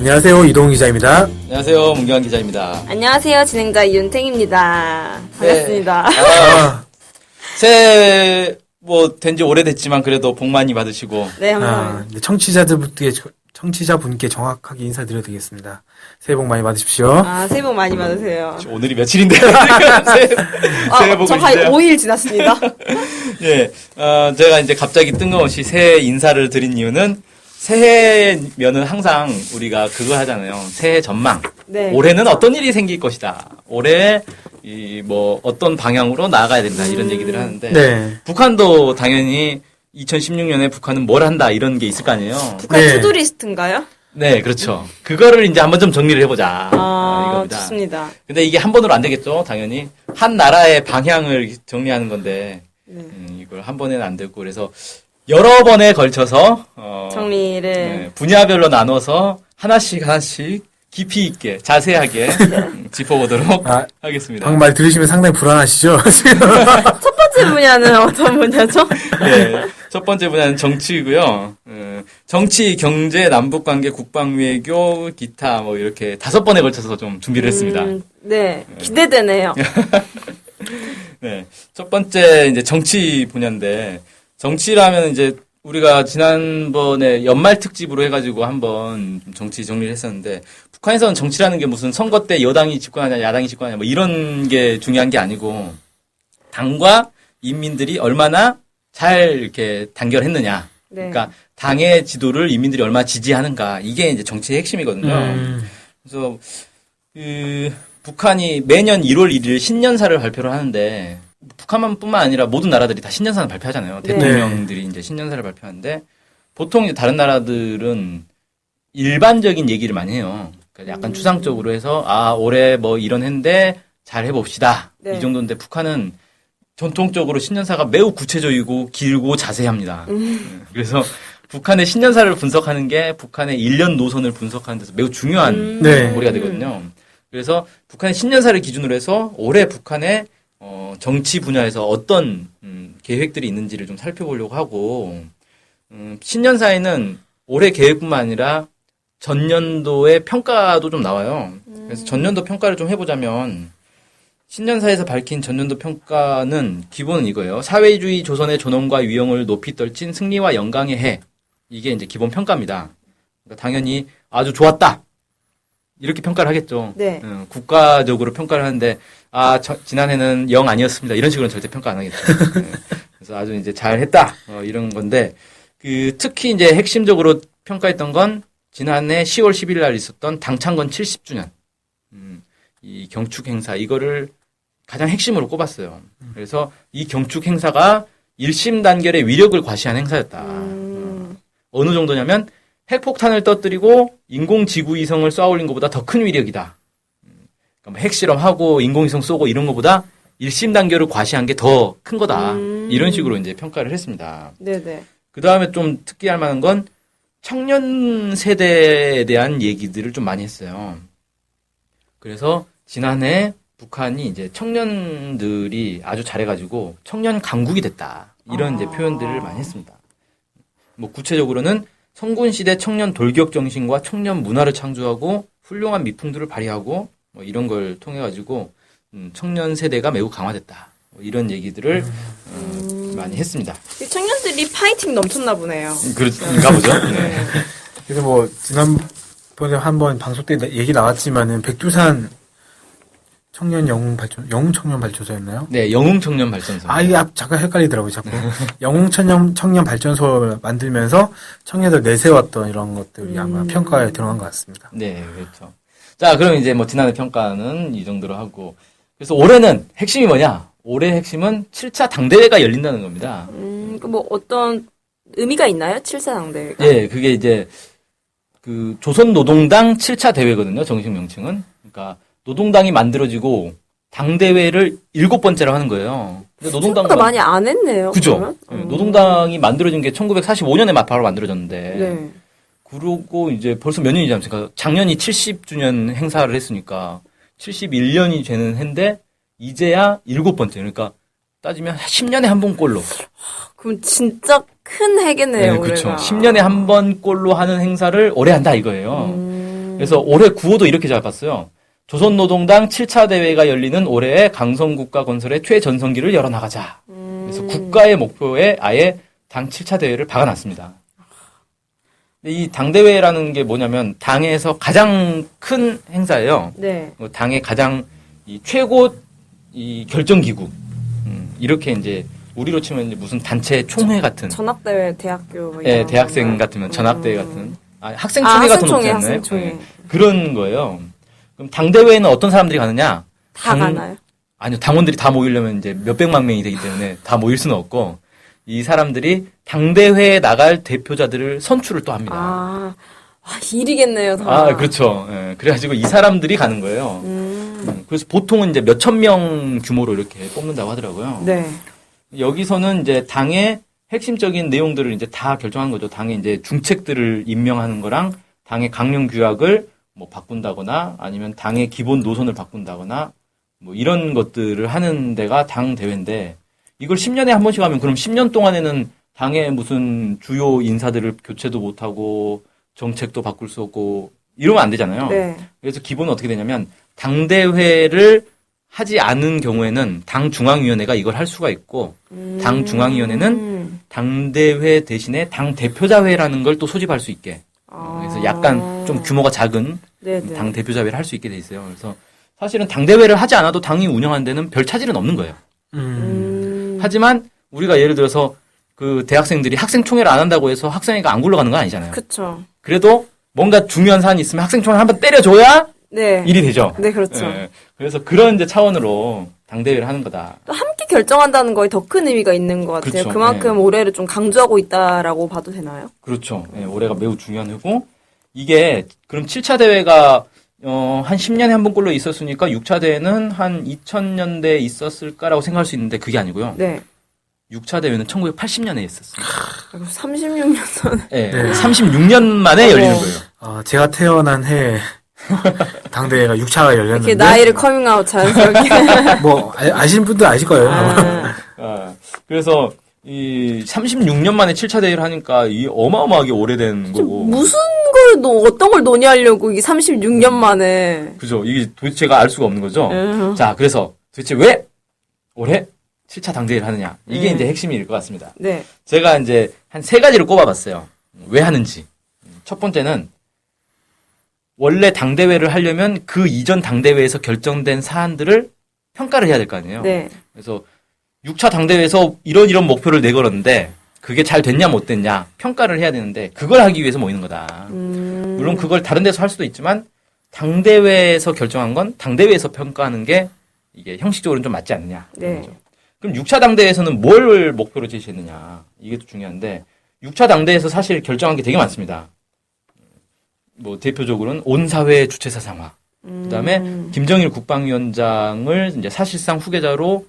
안녕하세요. 이동훈 기자입니다. 안녕하세요. 문경환 기자입니다. 안녕하세요. 진행자 이윤탱입니다. 반갑습니다. 새해 된 지 오래됐지만 그래도 복 많이 받으시고. 네, 한번. 청취자분께 정확하게 인사드려야 되겠습니다. 새해 복 많이 받으십시오. 새해 복 많이 받으세요. 오늘이 며칠인데요? 새해 복을 저 거의 5일 지났습니다. 예, 제가 이제 갑자기 뜬금없이 새해 인사를 드린 이유는 새해면은 항상 우리가 그거 하잖아요. 새해 전망. 네. 올해는 어떤 일이 생길 것이다. 올해 어떤 방향으로 나아가야 된다. 이런 얘기들을 하는데. 네. 북한도 당연히 2016년에 북한은 뭘 한다. 이런 게 있을 거 아니에요. 북한 네. 투두리스트인가요? 네, 그렇죠. 그거를 이제 한번 좀 정리를 해보자. 이겁니다. 좋습니다. 근데 이게 한 번으로 안 되겠죠. 당연히. 한 나라의 방향을 정리하는 건데. 네. 이걸 한 번에는 안 되고. 그래서 여러 번에 걸쳐서 정리를. 네, 분야별로 나눠서 하나씩 깊이 있게 자세하게 짚어보도록 하겠습니다. 방금 말 들으시면 상당히 불안하시죠? 첫 번째 분야는 어떤 분야죠? 네, 첫 번째 분야는 정치이고요. 정치, 경제, 남북관계, 국방외교, 기타 이렇게 5번에 걸쳐서 좀 준비를 했습니다. 네, 기대되네요. 네, 첫 번째 이제 정치 분야인데 정치라면 이제 우리가 지난번에 연말 특집으로 해가지고 한번 정치 정리를 했었는데 북한에서는 정치라는 게 무슨 선거 때 여당이 집권하냐 야당이 집권하냐 이런 게 중요한 게 아니고 당과 인민들이 얼마나 잘 이렇게 단결했느냐. 네. 그러니까 당의 지도를 인민들이 얼마나 지지하는가 이게 이제 정치의 핵심이거든요. 그래서 북한이 매년 1월 1일 신년사를 발표를 하는데 북한뿐만 아니라 모든 나라들이 다 신년사를 발표하잖아요. 네. 대통령들이 이제 신년사를 발표하는데 보통 이제 다른 나라들은 일반적인 얘기를 많이 해요. 그러니까 약간 추상적으로 해서 올해 이런 해인데 잘 해봅시다. 네. 이 정도인데 북한은 전통적으로 신년사가 매우 구체적이고 길고 자세합니다. 그래서 북한의 신년사를 분석하는 게 북한의 1년 노선을 분석하는 데서 매우 중요한 머리가 되거든요. 그래서 북한의 신년사를 기준으로 해서 올해 북한의 정치 분야에서 어떤 계획들이 있는지를 좀 살펴보려고 하고 신년사에는 올해 계획뿐만 아니라 전년도의 평가도 좀 나와요. 그래서 전년도 평가를 좀 해보자면 신년사에서 밝힌 전년도 평가는 기본은 이거예요. 사회주의 조선의 존엄과 위용을 높이 떨친 승리와 영광의 해. 이게 이제 기본 평가입니다. 그러니까 당연히 아주 좋았다. 이렇게 평가를 하겠죠. 네. 국가적으로 평가를 하는데 지난해는 영 아니었습니다. 이런 식으로는 절대 평가 안 하겠죠. 그래서 아주 이제 잘했다. 이런 건데 특히 이제 핵심적으로 평가했던 건 지난해 10월 10일 날 있었던 당창건 70주년. 이 경축 행사 이거를 가장 핵심으로 꼽았어요. 그래서 이 경축 행사가 1심 단결의 위력을 과시한 행사였다. 어느 정도냐면 핵폭탄을 터뜨리고 인공지구위성을 쏘아올린 것보다 더 큰 위력이다. 그러니까 핵실험하고 인공위성 쏘고 이런 것보다 1심 단결을 과시한 게 더 큰 거다. 이런 식으로 이제 평가를 했습니다. 네네. 그 다음에 좀 특기할 만한 건 청년 세대에 대한 얘기들을 좀 많이 했어요. 그래서 지난해 북한이 이제 청년들이 아주 잘해가지고 청년 강국이 됐다. 이런 이제 표현들을 많이 했습니다. 구체적으로는 성군시대 청년 돌격 정신과 청년 문화를 창조하고 훌륭한 미풍들을 발휘하고 이런 걸 통해가지고 청년 세대가 매우 강화됐다. 이런 얘기들을 많이 했습니다. 청년들이 파이팅 넘쳤나 보네요. 그런가 보죠. 네. 그래서 지난번에 한번 방송 때 얘기 나왔지만은 백두산 영웅 청년 발전소였나요? 네, 영웅 청년 발전소. 이게 잠깐 헷갈리더라고요, 자꾸. 영웅 청년 발전소를 만들면서 청년들 내세웠던 이런 것들이 아마 평가에 들어간 것 같습니다. 네, 그렇죠. 자, 그럼 이제 지난해 평가는 이 정도로 하고. 그래서 올해는 핵심이 뭐냐? 올해 핵심은 7차 당대회가 열린다는 겁니다. 어떤 의미가 있나요? 7차 당대회가? 예, 그게 이제 조선노동당 7차 대회거든요, 정식 명칭은. 그러니까 노동당이 만들어지고 당대회를 7번째로 하는 거예요. 근데 생각보다 많이 안 했네요. 그죠? 노동당이 만들어진 게 1945년에 바로 만들어졌는데. 네. 그러고 이제 벌써 몇 년이 지났습니까? 작년이 70주년 행사를 했으니까 71년이 되는 해인데 이제야 7번째. 그러니까 따지면 10년에 한 번꼴로. 그럼 진짜 큰 해겠네요. 네, 그렇죠. 10년에 한 번꼴로 하는 행사를 올해 한다 이거예요. 그래서 올해 구호도 이렇게 잡았어요. 조선노동당 7차 대회가 열리는 올해의 강성국가 건설의 최전성기를 열어나가자. 그래서 국가의 목표에 아예 당 7차 대회를 박아놨습니다. 이 당대회라는 게 뭐냐면 당에서 가장 큰 행사예요. 네. 당의 가장 이 최고 이 결정기구. 이렇게 이제 우리로 치면 이제 무슨 단체 총회 같은. 전학대회 대학교. 뭐 예, 이런 대학생 건가요? 같으면 전학대회 같은. 학생총회가 더 높지 않나요? 학생총회. 예, 그런 거예요. 그럼 당대회에는 어떤 사람들이 가느냐? 다 가나요? 아니요, 당원들이 다 모이려면 이제 몇백만 명이 되기 때문에 다 모일 수는 없고, 이 사람들이 당대회에 나갈 대표자들을 선출을 또 합니다. 와, 일이겠네요, 다. 그렇죠. 예, 그래가지고 이 사람들이 가는 거예요. 그래서 보통은 이제 몇천 명 규모로 이렇게 뽑는다고 하더라고요. 네. 여기서는 이제 당의 핵심적인 내용들을 이제 다 결정하는 거죠. 당의 이제 중책들을 임명하는 거랑 당의 강령 규약을 뭐 바꾼다거나 아니면 당의 기본 노선을 바꾼다거나 뭐 이런 것들을 하는 데가 당 대회인데 이걸 10년에 한 번씩 하면 그럼 10년 동안에는 당의 무슨 주요 인사들을 교체도 못하고 정책도 바꿀 수 없고 이러면 안 되잖아요. 네. 그래서 기본은 어떻게 되냐면 당대회를 하지 않은 경우에는 당 중앙위원회가 이걸 할 수가 있고 당 중앙위원회는 당대회 대신에 당 대표자회라는 걸 또 소집할 수 있게 그래서 약간 좀 규모가 작은 네네. 당 대표자회를 할 수 있게 돼 있어요. 그래서 사실은 당대회를 하지 않아도 당이 운영하는 데는 별 차질은 없는 거예요. 하지만 우리가 예를 들어서 그 대학생들이 학생총회를 안 한다고 해서 학생회가 안 굴러가는 건 아니잖아요. 그쵸. 그래도 뭔가 중요한 사안이 있으면 학생총회를 한번 때려줘야 네. 일이 되죠. 네, 그렇죠. 예. 그래서 그런 이제 차원으로 당대회를 하는 거다. 또 함께 결정한다는 거에 더 큰 의미가 있는 것 같아요. 그렇죠. 그만큼 올해를 좀 강조하고 있다라고 봐도 되나요? 그렇죠. 예, 올해가 매우 중요한 해고 이게 그럼 7차 대회가 한 10년에 한 번꼴로 있었으니까 6차 대회는 한 2000년대에 있었을까라고 생각할 수 있는데 그게 아니고요. 네. 6차 대회는 1980년에 있었습니다. 36년 전에. 예, 네. 36년 만에 열리는 거예요. 제가 태어난 해 당대회가 6차가 열렸는데 이렇게 나이를 커밍아웃 자연스럽게. 뭐 아시는 분들 아실 거예요. 그래서 이 36년 만에 7차 대회를 하니까 이 어마어마하게 오래된 거고. 무슨 어떤 걸 논의하려고 이게 36년 만에. 그죠. 이게 도대체 제가 알 수가 없는 거죠. 자, 그래서 도대체 왜 올해 7차 당대회를 하느냐. 이게 이제 핵심일 것 같습니다. 네. 제가 이제 한 세 가지를 꼽아봤어요. 왜 하는지. 첫 번째는 원래 당대회를 하려면 그 이전 당대회에서 결정된 사안들을 평가를 해야 될 거 아니에요. 네. 그래서 6차 당대회에서 이런 목표를 내걸었는데 그게 잘 됐냐 못 됐냐 평가를 해야 되는데 그걸 하기 위해서 모이는 거다. 물론 그걸 다른 데서 할 수도 있지만 당대회에서 결정한 건 당대회에서 평가하는 게 이게 형식적으로는 좀 맞지 않느냐. 네. 그렇죠. 그럼 6차 당대회에서는 뭘 목표로 제시했느냐. 이게 또 중요한데 6차 당대회에서 사실 결정한 게 되게 많습니다. 뭐 대표적으로는 온 사회 주체 사상화. 그다음에 김정일 국방위원장을 이제 사실상 후계자로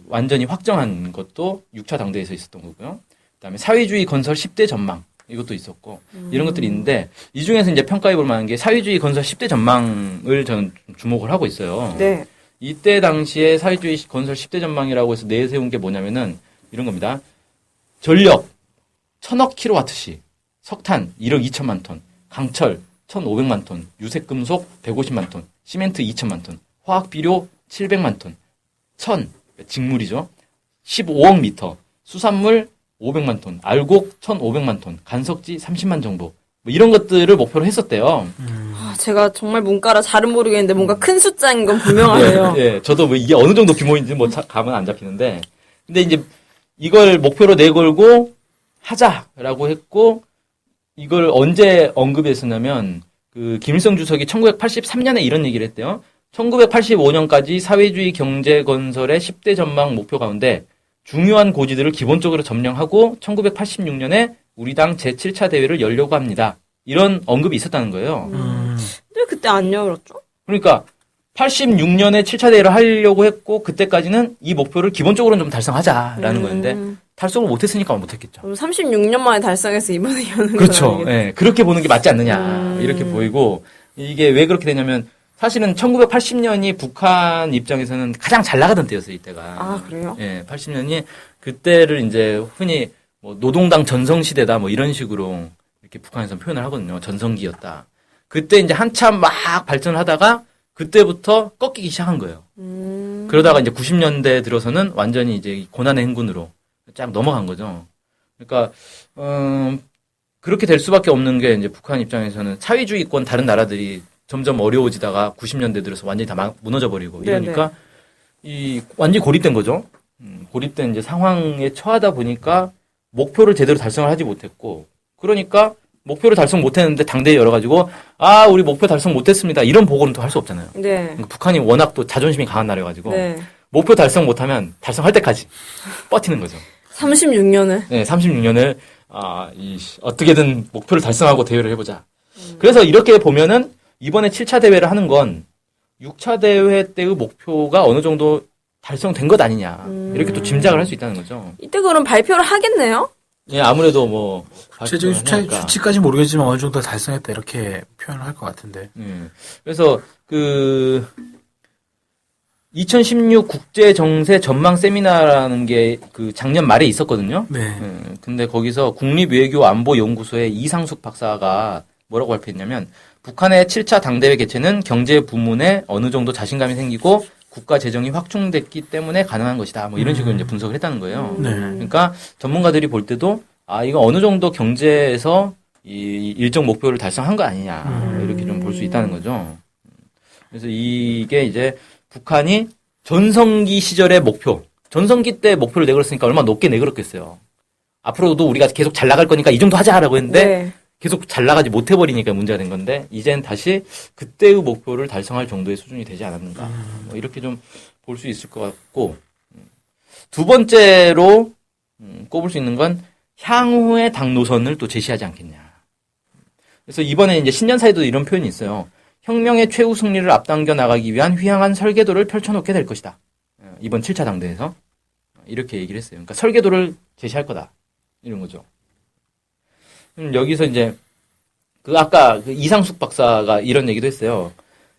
완전히 확정한 것도 6차 당대회에서 있었던 거고요. 그다음에 사회주의 건설 10대 전망 이것도 있었고 이런 것들이 있는데 이 중에서 이제 평가해 볼 만한 게 사회주의 건설 10대 전망을 저는 좀 주목을 하고 있어요. 네. 이때 당시에 사회주의 건설 10대 전망이라고 해서 내세운 게 뭐냐면은 이런 겁니다. 전력 1000억 킬로와트시, 석탄 1억 2천만 톤, 강철 1,500만 톤, 유색금속 150만 톤, 시멘트 2천만 톤, 화학비료 700만 톤, 직물이죠. 15억 미터, 수산물 500만 톤, 알곡 1,500만 톤, 간석지 30만 정도. 뭐 이런 것들을 목표로 했었대요. 제가 정말 문과라 잘은 모르겠는데 뭔가 큰 숫자인 건 분명하네요. 예, 저도 뭐 이게 어느 정도 규모인지 뭐 감은 안 잡히는데. 근데 이제 이걸 목표로 내걸고 하자라고 했고, 이걸 언제 언급했었냐면, 김일성 주석이 1983년에 이런 얘기를 했대요. 1985년까지 사회주의 경제 건설의 10대 전망 목표 가운데 중요한 고지들을 기본적으로 점령하고 1986년에 우리 당 제7차 대회를 열려고 합니다. 이런 언급이 있었다는 거예요. 근데 그때 안 열었죠? 그러니까 86년에 7차 대회를 하려고 했고 그때까지는 이 목표를 기본적으로는 좀 달성하자라는 거였는데 달성을 못했으니까 못했겠죠. 36년 만에 달성해서 이번에 여는 그렇죠. 예, 그렇게 보는 게 맞지 않느냐 이렇게 보이고 이게 왜 그렇게 되냐면 사실은 1980년이 북한 입장에서는 가장 잘 나가던 때였어요, 이때가. 아, 그래요? 예, 80년이 그때를 이제 흔히 뭐 노동당 전성시대다 뭐 이런 식으로 이렇게 북한에서 표현을 하거든요. 전성기였다. 그때 이제 한참 막 발전을 하다가 그때부터 꺾이기 시작한 거예요. 그러다가 이제 90년대 들어서는 완전히 이제 고난의 행군으로 쫙 넘어간 거죠. 그러니까 그렇게 될 수밖에 없는 게 이제 북한 입장에서는 사회주의권 다른 나라들이 점점 어려워지다가 90년대 들어서 완전히 다 무너져 버리고 이러니까 이 완전히 고립된 거죠. 고립된 이제 상황에 처하다 보니까 목표를 제대로 달성을 하지 못했고 그러니까 목표를 달성 못했는데 당대에 열어가지고 우리 목표 달성 못했습니다 이런 보고는 또 할 수 없잖아요. 네. 그러니까 북한이 워낙 또 자존심이 강한 나라여가지고 네. 목표 달성 못하면 달성할 때까지 버티는 거죠. 36년을. 네, 36년을 어떻게든 목표를 달성하고 대회를 해보자. 그래서 이렇게 보면은 이번에 7차 대회를 하는 건 6차 대회 때의 목표가 어느 정도 달성된 것 아니냐 이렇게 또 짐작을 할 수 있다는 거죠. 이때 그럼 발표를 하겠네요? 예, 아무래도 뭐 구체적인 수치까지 모르겠지만 어느 정도 달성했다 이렇게 표현을 할 것 같은데. 그래서 2016 국제 정세 전망 세미나라는 게 그 작년 말에 있었거든요. 네. 근데 거기서 국립외교안보연구소의 이상숙 박사가 뭐라고 발표했냐면 북한의 7차 당대회 개최는 경제 부문에 어느 정도 자신감이 생기고 국가 재정이 확충됐기 때문에 가능한 것이다. 뭐 이런 식으로 이제 분석을 했다는 거예요. 네. 그러니까 전문가들이 볼 때도 이거 어느 정도 경제에서 이 일정 목표를 달성한 거 아니냐. 이렇게 좀 볼 수 있다는 거죠. 그래서 이게 이제 북한이 전성기 시절의 목표, 전성기 때 목표를 내걸었으니까 얼마나 높게 내걸었겠어요. 앞으로도 우리가 계속 잘 나갈 거니까 이 정도 하자라고 했는데 네. 계속 잘 나가지 못해버리니까 문제가 된 건데 이젠 다시 그때의 목표를 달성할 정도의 수준이 되지 않았는가. 뭐 이렇게 좀 볼 수 있을 것 같고 두 번째로 꼽을 수 있는 건 향후의 당 노선을 또 제시하지 않겠냐. 그래서 이번에 이제 신년사에도 이런 표현이 있어요. 혁명의 최후 승리를 앞당겨 나가기 위한 휘황한 설계도를 펼쳐놓게 될 것이다. 이번 7차 당대에서 이렇게 얘기를 했어요. 그러니까 설계도를 제시할 거다. 이런 거죠. 여기서 이제 아까 이상숙 박사가 이런 얘기도 했어요.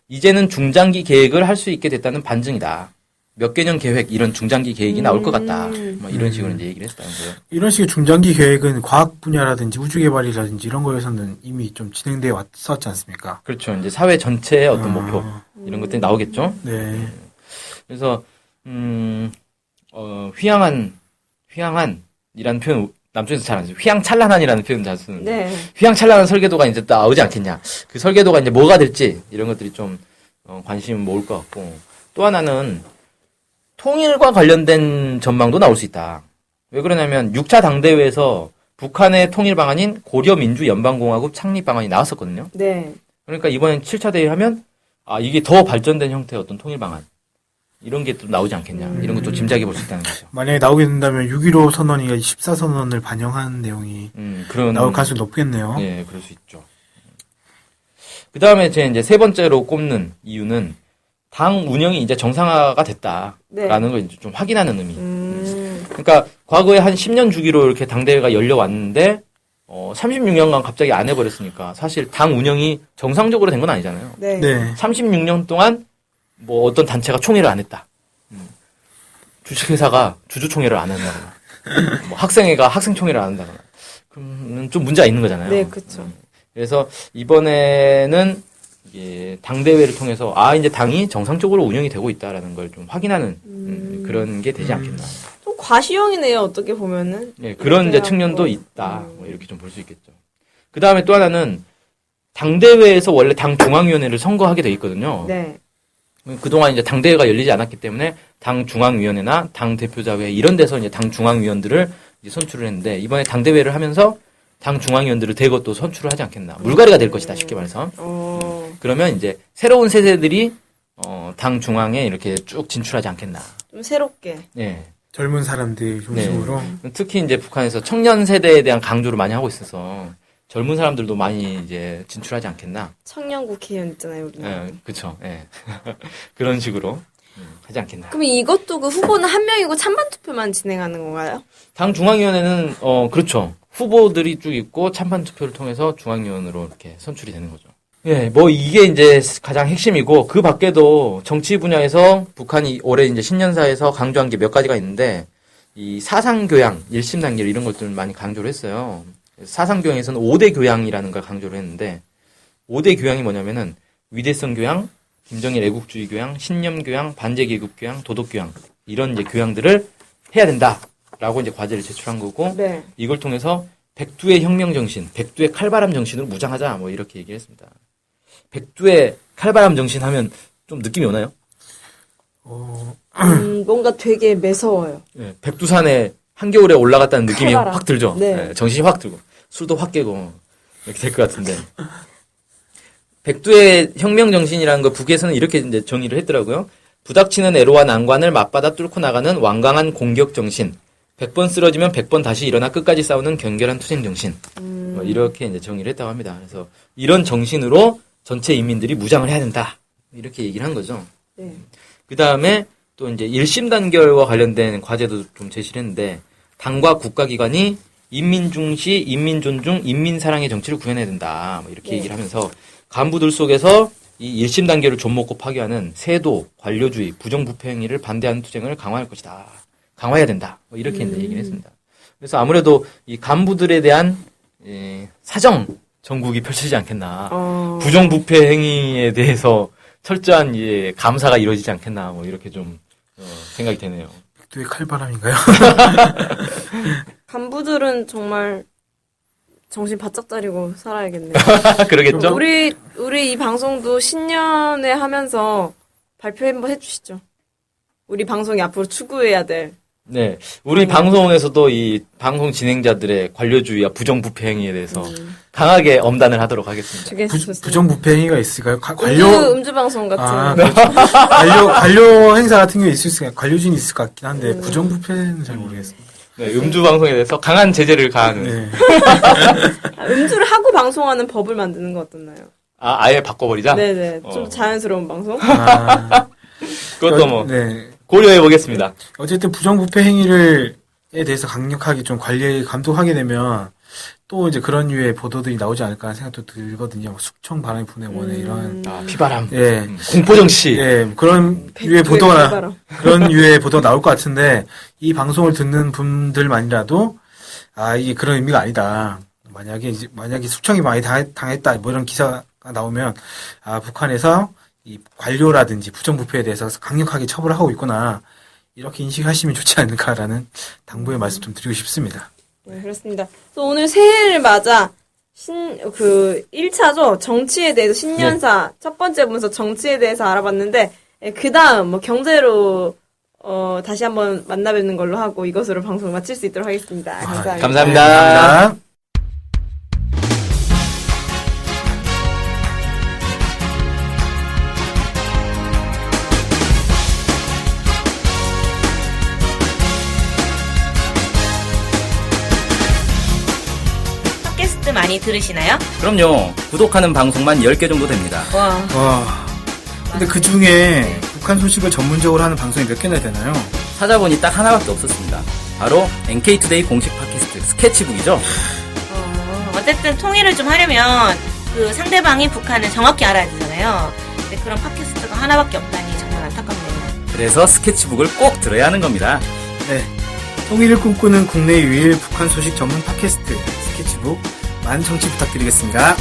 이제는 중장기 계획을 할 수 있게 됐다는 반증이다. 몇 개년 계획 이런 중장기 계획이 나올 것 같다. 뭐 이런 식으로 이제 얘기를 했다는 거예요. 이런 식의 중장기 계획은 과학 분야라든지 우주 개발이라든지 이런 거에서는 이미 좀 진행돼 왔었지 않습니까? 그렇죠. 이제 사회 전체의 어떤 목표 이런 것들이 나오겠죠. 네. 그래서 휘황한이라는 표현 남쪽에서 잘 안 쓰죠. 휘황찬란한이라는 표현 잘 쓰는데 네. 휘황찬란한 설계도가 이제 나오지 않겠냐. 그 설계도가 이제 뭐가 될지 이런 것들이 좀 관심 모을 것 같고 또 하나는 통일과 관련된 전망도 나올 수 있다. 왜 그러냐면 6차 당대회에서 북한의 통일 방안인 고려민주연방공화국 창립 방안이 나왔었거든요. 네. 그러니까 이번엔 7차 대회 하면 이게 더 발전된 형태의 어떤 통일 방안 이런 게 또 나오지 않겠냐. 이런 것도 짐작해 볼 수 있다는 거죠. 만약에 나오게 된다면 6.15 선언이 14선언을 반영한 내용이 그런 나올 가능성이 높겠네요. 예, 그럴 수 있죠. 그 다음에 제 이제 세 번째로 꼽는 이유는 당 운영이 이제 정상화가 됐다라는 걸 이제 좀 확인하는 의미. 그러니까 과거에 한 10년 주기로 이렇게 당대회가 열려왔는데 36년간 갑자기 안 해버렸으니까 사실 당 운영이 정상적으로 된 건 아니잖아요. 네. 네. 36년 동안 뭐 어떤 단체가 총회를 안 했다. 주식회사가 주주총회를 안 한다거나 뭐 학생회가 학생총회를 안 한다거나 그러면 좀 문제가 있는 거잖아요. 네, 그렇죠. 그래서 이번에는 이게 당대회를 통해서 이제 당이 정상적으로 운영이 되고 있다라는 걸 좀 확인하는 그런 게 되지 않겠나. 좀 과시형이네요, 어떻게 보면은. 네, 그런 이제 이렇게 측면도 해갖고. 있다. 뭐 이렇게 좀 볼 수 있겠죠. 그 다음에 또 하나는 당대회에서 원래 당 중앙위원회를 선거하게 돼 있거든요. 네. 그동안 이제 당대회가 열리지 않았기 때문에 당 중앙위원회나 당 대표자회 이런 데서 이제 당 중앙위원들을 이제 선출을 했는데 이번에 당대회를 하면서 당 중앙위원들을 대거 또 선출을 하지 않겠나. 물갈이가 될 것이다, 쉽게 말해서. 그러면 이제 새로운 세대들이 당 중앙에 이렇게 쭉 진출하지 않겠나. 좀 새롭게. 네. 젊은 사람들이 중심으로. 특히 이제 북한에서 청년 세대에 대한 강조를 많이 하고 있어서 젊은 사람들도 많이 이제 진출하지 않겠나. 청년 국회의원 있잖아요, 우리나라. 그쵸. 예. 그런 식으로 하지 않겠나. 그럼 이것도 그 후보는 한 명이고 찬반 투표만 진행하는 건가요? 당 중앙위원회는 그렇죠. 후보들이 쭉 있고 찬반 투표를 통해서 중앙위원으로 이렇게 선출이 되는 거죠. 예, 뭐 이게 이제 가장 핵심이고 그 밖에도 정치 분야에서 북한이 올해 이제 신년사에서 강조한 게 몇 가지가 있는데 이 사상 교양, 일심 단결 이런 것들을 많이 강조를 했어요. 사상 교양에서는 5대 교양이라는 걸 강조를 했는데 5대 교양이 뭐냐면은 위대성 교양, 김정일 애국주의 교양, 신념 교양, 반제 계급 교양, 도덕 교양 이런 이제 교양들을 해야 된다라고 이제 과제를 제출한 거고 네. 이걸 통해서 백두의 혁명 정신, 백두의 칼바람 정신으로 무장하자 뭐 이렇게 얘기를 했습니다. 백두의 칼바람 정신 하면 좀 느낌이 오나요? 뭔가 되게 매서워요. 네, 백두산에 한겨울에 올라갔다는 느낌이 칼바람. 확 들죠. 네. 네, 정신이 확 들고 술도 확 깨고 이렇게 될 것 같은데 백두의 혁명 정신이라는 거 북에서는 이렇게 이제 정의를 했더라고요. 부닥치는 애로와 난관을 맞받아 뚫고 나가는 완강한 공격 정신. 100번 쓰러지면 100번 다시 일어나 끝까지 싸우는 견결한 투쟁 정신. 뭐 이렇게 이제 정의를 했다고 합니다. 그래서 이런 정신으로 전체 인민들이 무장을 해야 된다. 이렇게 얘기를 한 거죠. 네. 그 다음에 또 이제 일심단결과 관련된 과제도 좀 제시를 했는데 당과 국가기관이 인민 중시, 인민 존중, 인민 사랑의 정치를 구현해야 된다. 뭐 이렇게 네. 얘기를 하면서 간부들 속에서 이 일심단결을 좀먹고 파괴하는 세도, 관료주의, 부정부패 행위를 반대하는 투쟁을 강화할 것이다. 강화해야 된다. 뭐 이렇게 이제 얘기를 했습니다. 그래서 아무래도 이 간부들에 대한 사정 정국이 펼쳐지지 않겠나. 부정부패 행위에 대해서 철저한 감사가 이루어지지 않겠나. 뭐 이렇게 좀 생각이 되네요. 백두의 칼바람인가요? 간부들은 정말 정신 바짝 차리고 살아야겠네요. 그러겠죠? 우리 이 방송도 신년에 하면서 발표 한번 해주시죠. 우리 방송이 앞으로 추구해야 될. 네. 우리 방송에서도 이 방송 진행자들의 관료주의와 부정부패 행위에 대해서 강하게 엄단을 하도록 하겠습니다. 되게 좋습니다. 부정부패 행위가 있을까요? 음주 방송 같은. 관료 행사 같은 경우에 있을 수 있을까요? 관료진이 있을 것 같긴 한데 부정부패는 잘 모르겠습니다. 네, 음주 방송에 대해서 강한 제재를 가하는. 네. 음주를 하고 방송하는 법을 만드는 거 어떻나요? 아예 바꿔버리자? 네네. 좀 자연스러운 방송? 그것도 뭐, 네. 고려해 보겠습니다. 어쨌든 부정부패 행위에 대해서 강력하게 좀 감독하게 되면 또 이제 그런 류의 보도들이 나오지 않을까 하는 생각도 들거든요. 숙청 바람이 부네 뭐네 이런. 피바람. 예. 공포정치. 예. 그런 류의 그런 류의 보도가 나올 것 같은데 이 방송을 듣는 분들만이라도 이게 그런 의미가 아니다. 만약에 숙청이 많이 당했다 뭐 이런 기사가 나오면 북한에서 이 관료라든지 부정부패에 대해서 강력하게 처벌하고 있구나. 이렇게 인식하시면 좋지 않을까라는 당부의 말씀 좀 드리고 싶습니다. 네, 그렇습니다. 또 오늘 새해를 맞아 1차죠. 정치에 대해서 신년사 첫 번째 문서 정치에 대해서 알아봤는데 그 다음 뭐 경제로 다시 한번 만나 뵙는 걸로 하고 이것으로 방송을 마칠 수 있도록 하겠습니다. 감사합니다. 감사합니다. 네, 감사합니다. 팟캐스트 많이 들으시나요? 그럼요. 구독하는 방송만 10개 정도 됩니다. 와. 근데 그 중에 북한 소식을 전문적으로 하는 방송이 몇 개나 되나요? 찾아보니 딱 하나밖에 없었습니다. 바로 NK투데이 공식 팟캐스트 스케치북이죠. 어쨌든 통일을 좀 하려면 그 상대방이 북한을 정확히 알아야 되잖아요. 근데 그런 팟캐스트가 하나밖에 없다니 정말 안타깝네요. 그래서 스케치북을 꼭 들어야 하는 겁니다. 네. 통일을 꿈꾸는 국내 유일 북한 소식 전문 팟캐스트 스케치북 많은 청취 부탁드리겠습니다.